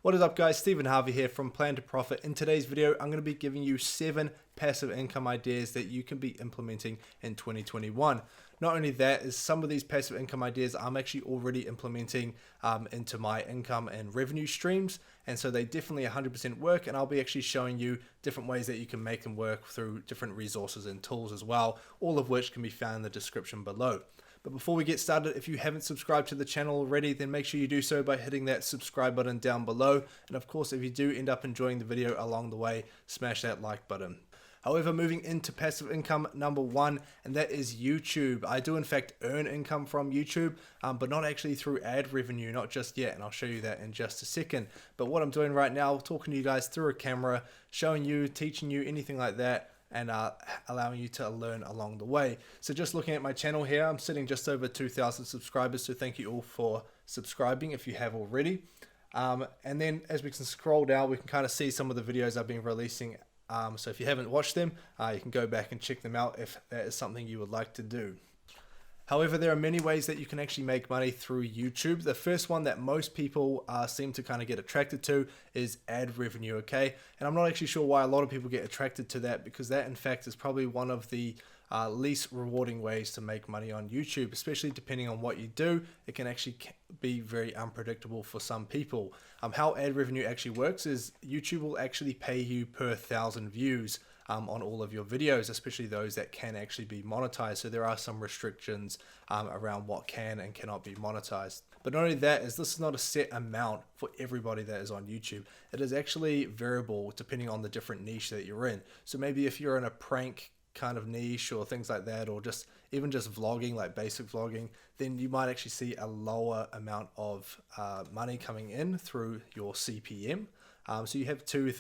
What is up guys, Stephen Harvey here from Plan to Profit. In today's video, I'm going to be giving you 7 passive income ideas that you can be implementing in 2021. Not only that, is some of these passive income ideas I'm actually already implementing into my income and revenue streams. And so they definitely 100% work, and I'll be actually showing you different ways that you can make them work through different resources and tools as well, all of which can be found in the description below. But before we get started, if you haven't subscribed to the channel already, then make sure you do so by hitting that subscribe button down below. And of course, if you do end up enjoying the video along the way, smash that like button. However, moving into passive income number 1, and that is YouTube. I do in fact earn income from YouTube, but not actually through ad revenue, not just yet, and I'll show you that in just a second. But what I'm doing right now, talking to you guys through a camera, showing you, teaching you, anything like that, and allowing you to learn along the way. So just looking at my channel here, I'm sitting just over 2,000 subscribers, so thank you all for subscribing if you have already. And then as we can scroll down, we can kind of see some of the videos I've been releasing. So if you haven't watched them, you can go back and check them out if that is something you would like to do. However, there are many ways that you can actually make money through YouTube. The first one that most people seem to kind of get attracted to is ad revenue, okay? And I'm not actually sure why a lot of people get attracted to that, because that in fact is probably one of the least rewarding ways to make money on YouTube, especially depending on what you do. It can actually be very unpredictable for some people. How ad revenue actually works is YouTube will actually pay you per 1,000 views on all of your videos, especially those that can actually be monetized. So there are some restrictions around what can and cannot be monetized. But not only that, is this is not a set amount for everybody that is on YouTube. It is actually variable depending on the different niche that you're in. So maybe if you're in a prank kind of niche or things like that, or just even just vlogging, like basic vlogging, then you might actually see a lower amount of money coming in through your CPM. So you have two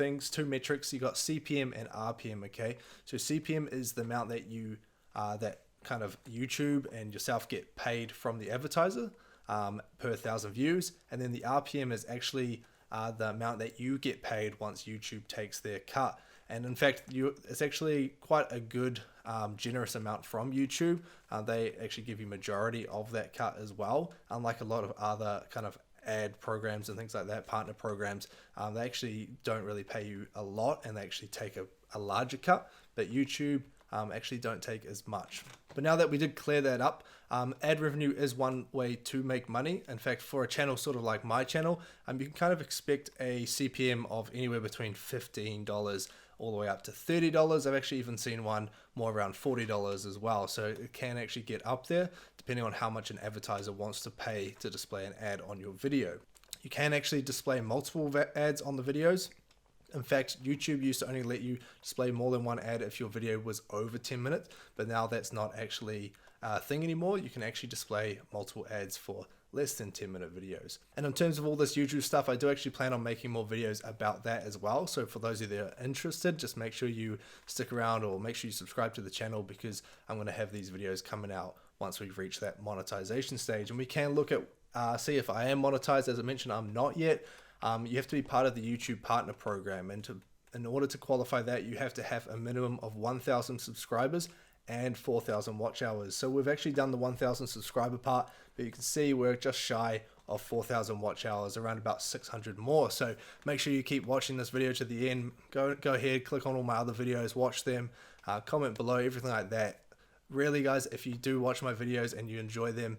metrics. You got CPM and RPM, okay? So CPM is the amount that you, that kind of YouTube and yourself get paid from the advertiser per 1,000 views. And then the RPM is actually the amount that you get paid once YouTube takes their cut. And in fact, it's actually quite a good, generous amount from YouTube. They actually give you majority of that cut as well, unlike a lot of other kind of ad programs and things like that, partner programs. They actually don't really pay you a lot, and they actually take a larger cut, but YouTube actually don't take as much. But now that we did clear that up, ad revenue is one way to make money. In fact, for a channel sort of like my channel, you can kind of expect a CPM of anywhere between $15 all the way up to $30. I've actually even seen one more around $40 as well. So it can actually get up there depending on how much an advertiser wants to pay to display an ad on your video. You can actually display multiple ads on the videos. In fact, YouTube used to only let you display more than one ad if your video was over 10 minutes, but now that's not actually a thing anymore. You can actually display multiple ads for less than 10-minute videos. And in terms of all this YouTube stuff, I do actually plan on making more videos about that as well. So for those of you that are interested, just make sure you stick around, or make sure you subscribe to the channel, because I'm going to have these videos coming out once we've reached that monetization stage. And we can look at, see if I am monetized. As I mentioned, I'm not yet. You have to be part of the YouTube partner program, and in order to qualify that, you have to have a minimum of 1,000 subscribers and 4,000 watch hours. So we've actually done the 1,000 subscriber part, but you can see we're just shy of 4,000 watch hours, around about 600 more. So make sure you keep watching this video to the end. Go ahead, click on all my other videos, watch them, comment below, everything like that. Really guys, if you do watch my videos and you enjoy them,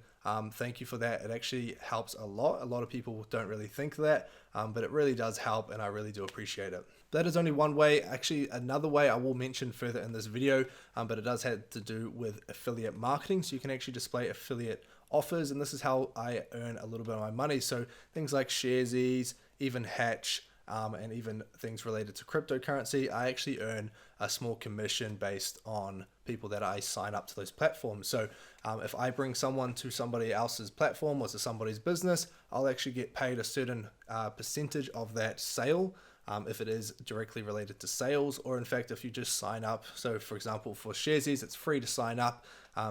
thank you for that. It actually helps a lot. A lot of people don't really think that, but it really does help, and I really do appreciate it. That is only one way. Actually, another way I will mention further in this video, but it does have to do with affiliate marketing. So you can actually display affiliate offers, and this is how I earn a little bit of my money. So things like Sharesies, even Hatch, and even things related to cryptocurrency, I actually earn a small commission based on people that I sign up to those platforms. So if I bring someone to somebody else's platform or to somebody's business, I'll actually get paid a certain percentage of that sale. If it is directly related to sales, or in fact, if you just sign up. So for example, for Sharesies, it's free to sign up,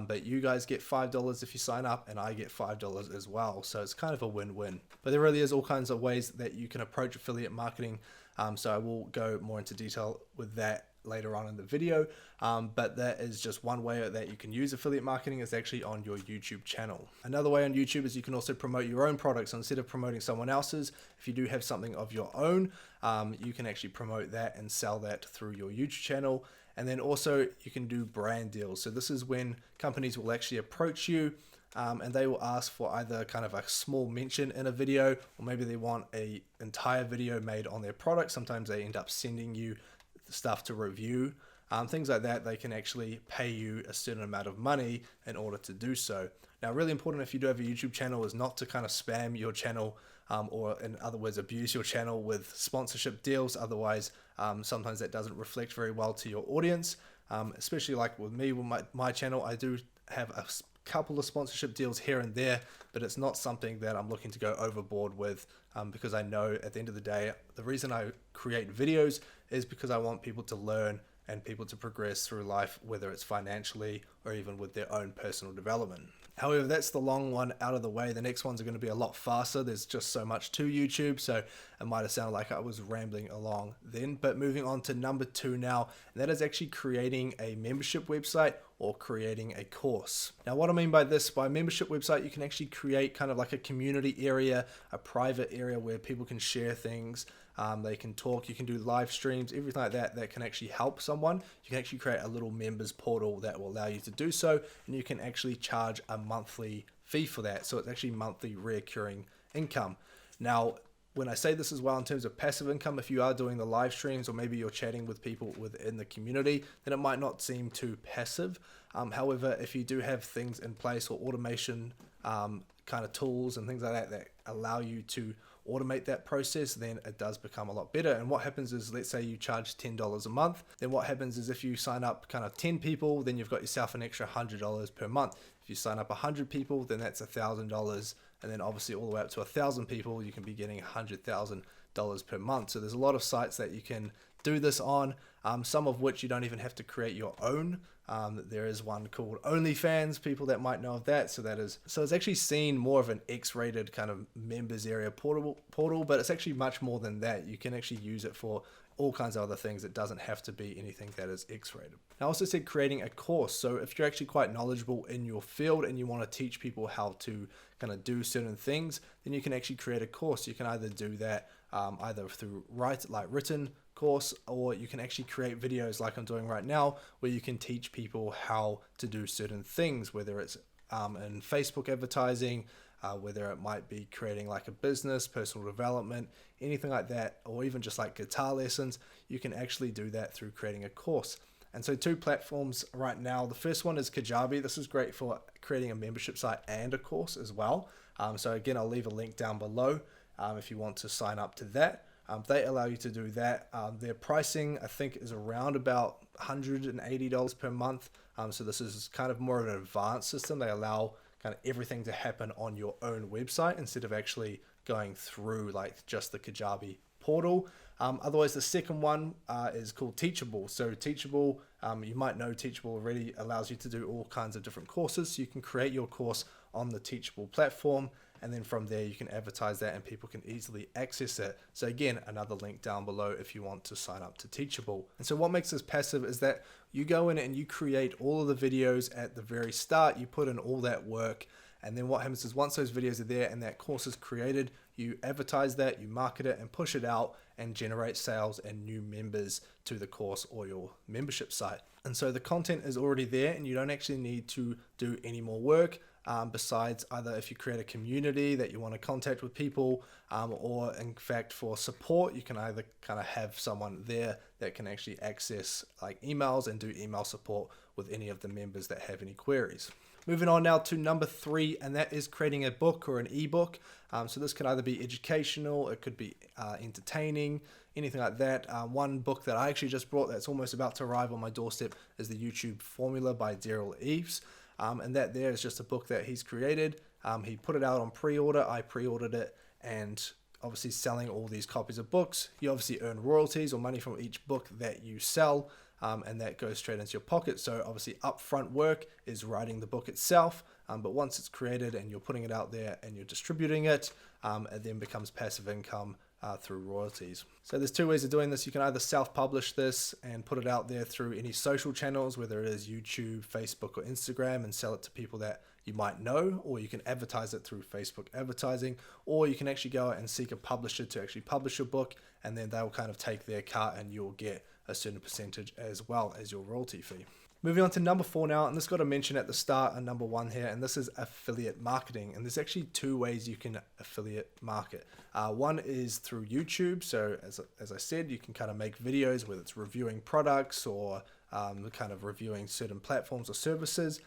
but you guys get $5 if you sign up, and I get $5 as well. So it's kind of a win-win. But there really is all kinds of ways that you can approach affiliate marketing. So I will go more into detail with that later on in the video, but that is just one way that you can use affiliate marketing, is actually on your YouTube channel. Another way on YouTube is you can also promote your own products. So instead of promoting someone else's, if you do have something of your own, you can actually promote that and sell that through your YouTube channel. And then also you can do brand deals. So this is when companies will actually approach you, and they will ask for either kind of a small mention in a video, or maybe they want an entire video made on their product. Sometimes they end up sending you stuff to review, things like that. They can actually pay you a certain amount of money in order to do so. Now, really important if you do have a YouTube channel is not to kind of spam your channel, or in other words, abuse your channel with sponsorship deals. Otherwise, sometimes that doesn't reflect very well to your audience, especially like with me, with my channel. I do have a couple of sponsorship deals here and there, but it's not something that I'm looking to go overboard with, because I know at the end of the day, the reason I create videos is because I want people to learn and people to progress through life, whether it's financially or even with their own personal development. However, that's the long one out of the way. The next ones are going to be a lot faster. There's just so much to YouTube, so it might have sounded like I was rambling along then. But moving on to number 2 now, and that is actually creating a membership website or creating a course. Now, what I mean by this, by membership website, you can actually create kind of like a community area, a private area where people can share things. They can talk, you can do live streams, everything like that that can actually help someone. You can actually create a little members portal that will allow you to do so, and you can actually charge a monthly fee for that. So it's actually monthly reoccurring income. Now, when I say this as well in terms of passive income, if you are doing the live streams or maybe you're chatting with people within the community, then it might not seem too passive. However, if you do have things in place or automation kind of tools and things like that that allow you to automate that process, then it does become a lot better. And what happens is, let's say you charge $10 a month, then what happens is if you sign up kind of 10 people, then you've got yourself an extra $100 per month. If you sign up 100 people, then that's $1,000. And then obviously all the way up to 1,000 people, you can be getting $100,000 per month. So there's a lot of sites that you can do this on, some of which you don't even have to create your own. There is one called OnlyFans, people that might know of that. So it's actually seen more of an X-rated kind of members area portal, but it's actually much more than that. You can actually use it for all kinds of other things. It doesn't have to be anything that is X-rated. I also said creating a course. So if you're actually quite knowledgeable in your field and you want to teach people how to kind of do certain things, then you can actually create a course. You can either do that either through written course, or you can actually create videos like I'm doing right now, where you can teach people how to do certain things, whether it's in Facebook advertising, whether it might be creating like a business, personal development, anything like that, or even just like guitar lessons. You can actually do that through creating a course. And so 2 platforms right now. The first one is Kajabi. This is great for creating a membership site and a course as well. So again, I'll leave a link down below if you want to sign up to that. They allow you to do that. Their pricing, I think, is around about $180 per month. So this is kind of more of an advanced system. They allow kind of everything to happen on your own website instead of actually going through like just the Kajabi portal. Otherwise, the second one is called Teachable. So Teachable, you might know Teachable already, allows you to do all kinds of different courses. So you can create your course on the Teachable platform, and then from there you can advertise that and people can easily access it. So again, another link down below if you want to sign up to Teachable. And so what makes this passive is that you go in and you create all of the videos at the very start, you put in all that work, and then what happens is once those videos are there and that course is created, you advertise that, you market it and push it out and generate sales and new members to the course or your membership site. And so the content is already there and you don't actually need to do any more work. Besides either if you create a community that you want to contact with people, or in fact for support, you can either kind of have someone there that can actually access like emails and do email support with any of the members that have any queries. Moving on now to number 3, and that is creating a book or an ebook. So this can either be educational, it could be entertaining, anything like that. One book that I actually just bought that's almost about to arrive on my doorstep is The YouTube Formula by Daryl Eves. And that there is just a book that he's created. He put it out on pre-order. I pre-ordered it, and obviously selling all these copies of books, you obviously earn royalties or money from each book that you sell, and that goes straight into your pocket. So obviously upfront work is writing the book itself, but once it's created and you're putting it out there and you're distributing it, it then becomes passive income through royalties. So there's two ways of doing this. You can either self-publish this and put it out there through any social channels, whether it is YouTube, Facebook, or Instagram, and sell it to people that you might know, or you can advertise it through Facebook advertising, or you can actually go out and seek a publisher to actually publish your book, and then they'll kind of take their cut and you'll get a certain percentage as well as your royalty fee. Moving on to number 4 now, and this got to mention at the start and number 1 here, and this is affiliate marketing. And there's actually 2 ways you can affiliate market. One is through YouTube. So as I said, you can kind of make videos, whether it's reviewing products or kind of reviewing certain platforms or services.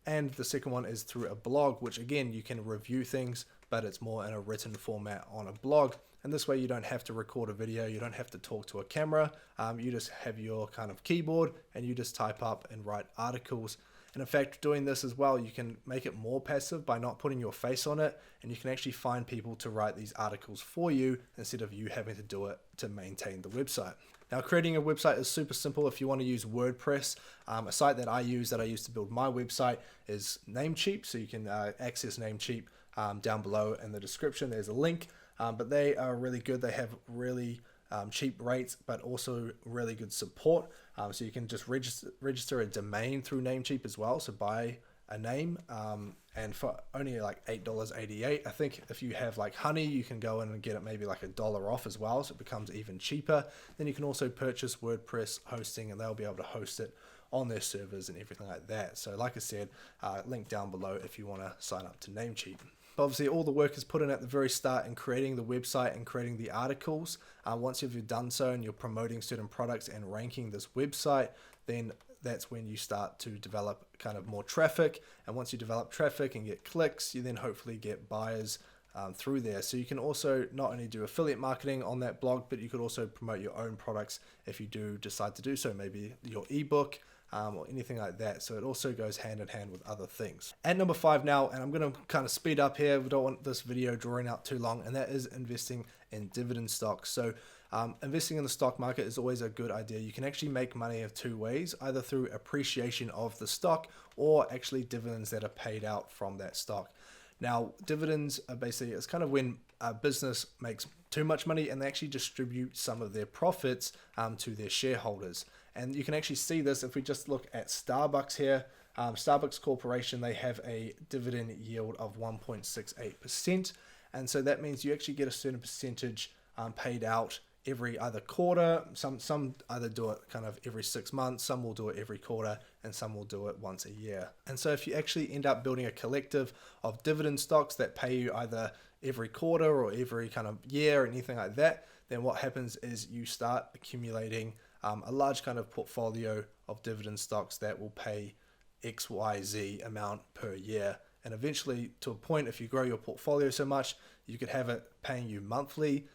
And the second one is through a blog, which again, you can review things, but it's more in a written format on a blog. And this way you don't have to record a video, you don't have to talk to a camera, you just have your kind of keyboard and you just type up and write articles. And in fact, doing this as well, you can make it more passive by not putting your face on it, and you can actually find people to write these articles for you instead of you having to do it to maintain the website. Now, creating a website is super simple. If you want to use WordPress, a site that I use to build my website is Namecheap. So you can access Namecheap down below in the description. There's a link. But they are really good. They have really cheap rates, but also really good support. So you can just register a domain through Namecheap as well. So buy a name, and for only like $8.88. I think if you have like Honey, you can go in and get it maybe like $1 off as well. So it becomes even cheaper. Then you can also purchase WordPress hosting, and they'll be able to host it on their servers and everything like that. So like I said, link down below if you want to sign up to Namecheap. Obviously, all the work is put in at the very start in creating the website and creating the articles. Once you've done so and you're promoting certain products and ranking this website, then that's when you start to develop kind of more traffic. And once you develop traffic and get clicks, you then hopefully get buyers through there. So you can also not only do affiliate marketing on that blog, but you could also promote your own products if you do decide to do so, maybe your ebook, or anything like that. So it also goes hand in hand with other things. At number 5 now, and I'm going to kind of speed up here, we don't want this video drawing out too long, and that is investing in dividend stocks. So investing in the stock market is always a good idea. You can actually make money of 2 ways, either through appreciation of the stock or actually dividends that are paid out from that stock. Now, dividends are basically, it's kind of when a business makes too much money and they actually distribute some of their profits to their shareholders. And you can actually see this if we just look at Starbucks here. Starbucks Corporation, they have a dividend yield of 1.68%. And so that means you actually get a certain percentage paid out every either quarter. Some either do it kind of every 6 months, some will do it every quarter, and some will do it once a year. And so if you actually end up building a collective of dividend stocks that pay you either every quarter or every kind of year or anything like that, then what happens is you start accumulating a large kind of portfolio of dividend stocks that will pay XYZ amount per year. And eventually, to a point, if you grow your portfolio so much, you could have it paying you monthly,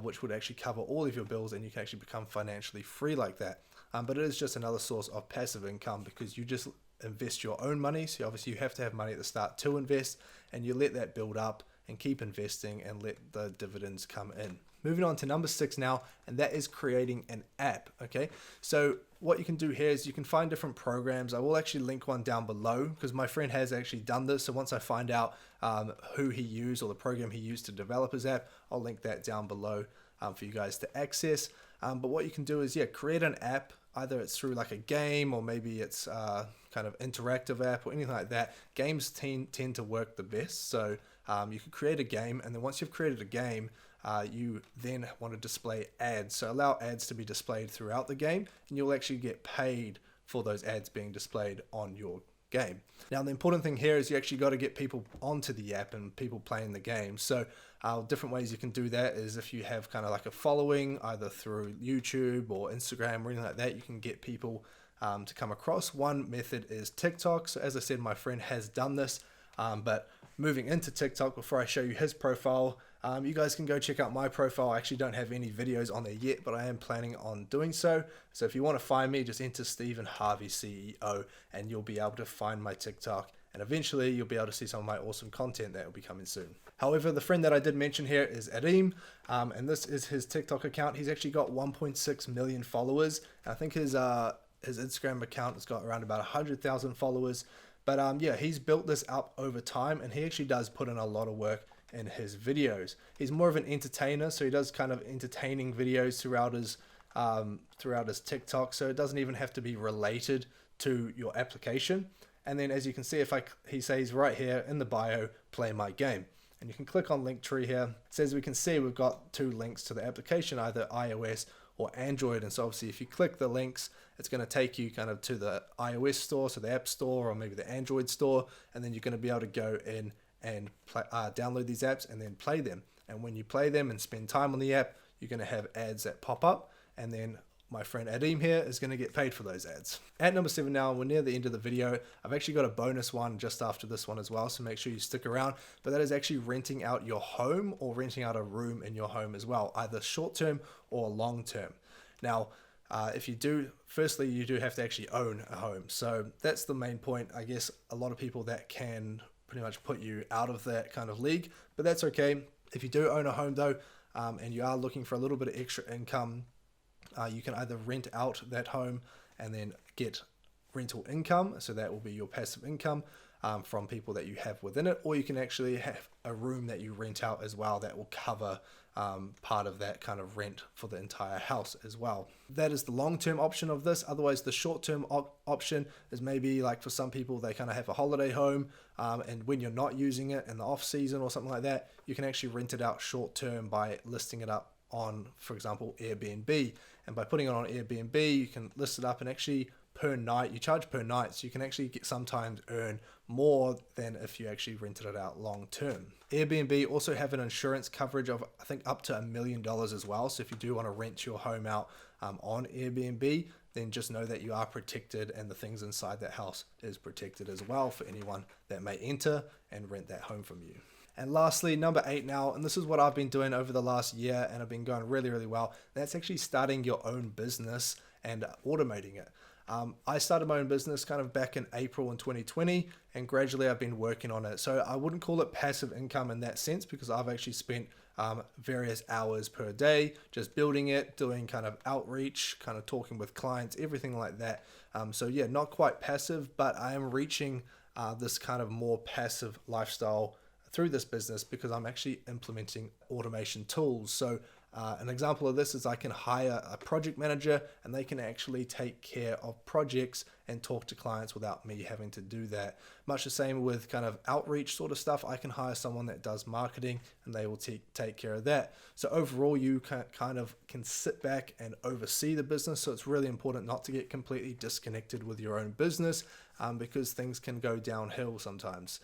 which would actually cover all of your bills, and you can actually become financially free like that. But it is just another source of passive income because you just invest your own money. So obviously you have to have money at the start to invest, and you let that build up and keep investing and let the dividends come in. Moving on to number 6 now, and that is creating an app. Okay, so what you can do here is you can find different programs. I will actually link one down below because my friend has actually done this. So once I find out who he used or the program he used to develop his app, I'll link that down below for you guys to access. But what you can do is, create an app. Either it's through like a game or maybe it's kind of interactive app or anything like that. Games tend to work the best. So you can create a game, and then once you've created a game, you then want to display ads. So allow ads to be displayed throughout the game, and you'll actually get paid for those ads being displayed on your game. Now, the important thing here is you actually got to get people onto the app and people playing the game. So different ways you can do that is if you have kind of like a following either through YouTube or Instagram or anything like that, you can get people to come across. One method is TikTok. So as I said, my friend has done this, but moving into TikTok, before I show you his profile, you guys can go check out my profile. I actually don't have any videos on there yet, but I am planning on doing so. So if you want to find me, just enter Stephen Harvey CEO, and you'll be able to find my TikTok. And eventually you'll be able to see some of my awesome content that will be coming soon. However, the friend that I did mention here is Adim, and this is his TikTok account. He's actually got 1.6 million followers. I think his Instagram account has got around about 100,000 followers. But he's built this up over time, and he actually does put in a lot of work in his videos. He's more of an entertainer, so he does kind of entertaining videos throughout his TikTok, so it doesn't even have to be related to your application. And then as you can see, he says right here in the bio, play my game. And you can click on Linktree here. So as we can see, we've got 2 links to the application, either iOS or Android. And so obviously if you click the links, it's going to take you kind of to the iOS store, so the App Store, or maybe the Android store. And then you're going to be able to go in and download these apps and then play them. And when you play them and spend time on the app, you're going to have ads that pop up. And then my friend Adim here is going to get paid for those ads. At number 7 now, we're near the end of the video. I've actually got a bonus one just after this one as well, so make sure you stick around. But that is actually renting out your home or renting out a room in your home as well, either short term or long term. Now, if you do, firstly, you do have to actually own a home. So that's the main point. I guess a lot of people that can pretty much put you out of that kind of league, but that's okay. If you do own a home though, and you are looking for a little bit of extra income, you can either rent out that home and then get rental income. So that will be your passive income from people that you have within it, or you can actually have a room that you rent out as well that will cover part of that kind of rent for the entire house as well. That is the long-term option of this. Otherwise, the short-term option is maybe like for some people, they kind of have a holiday home, and when you're not using it in the off season or something like that, you can actually rent it out short-term by listing it up on, for example, Airbnb. And by putting it on Airbnb, you can list it up, and actually per night, you charge per night, so you can actually sometimes earn more than if you actually rented it out long term. Airbnb also have an insurance coverage of, I think, up to $1 million as well. So if you do want to rent your home out on Airbnb, then just know that you are protected, and the things inside that house is protected as well for anyone that may enter and rent that home from you. And lastly, number 8 now, and this is what I've been doing over the last year, and I've been going really, really well. That's actually starting your own business and automating it. I started my own business kind of back in April in 2020, and gradually I've been working on it. So I wouldn't call it passive income in that sense, because I've actually spent various hours per day just building it, doing kind of outreach, kind of talking with clients, everything like that. So yeah, not quite passive, but I am reaching this kind of more passive lifestyle through this business because I'm actually implementing automation tools. So an example of this is I can hire a project manager, and they can actually take care of projects and talk to clients without me having to do that. Much the same with kind of outreach sort of stuff. I can hire someone that does marketing, and they will take care of that. So overall, you can sit back and oversee the business. So it's really important not to get completely disconnected with your own business, because things can go downhill sometimes.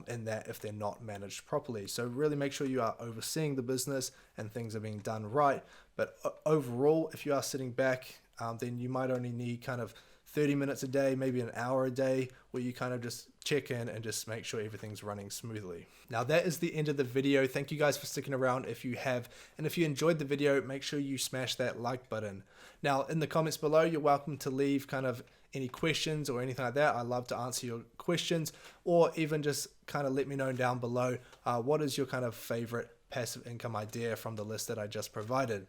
In that if they're not managed properly. So really make sure you are overseeing the business and things are being done right. But overall, if you are sitting back, then you might only need kind of 30 minutes a day, maybe an hour a day, where you kind of just check in and just make sure everything's running smoothly. Now that is the end of the video. Thank you guys for sticking around if you have. And if you enjoyed the video, make sure you smash that like button. Now in the comments below, you're welcome to leave kind of any questions or anything like that. I love to answer your questions, or even just kind of let me know down below what is your kind of favorite passive income idea from the list that I just provided.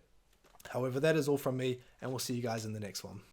However, that is all from me, and we'll see you guys in the next one.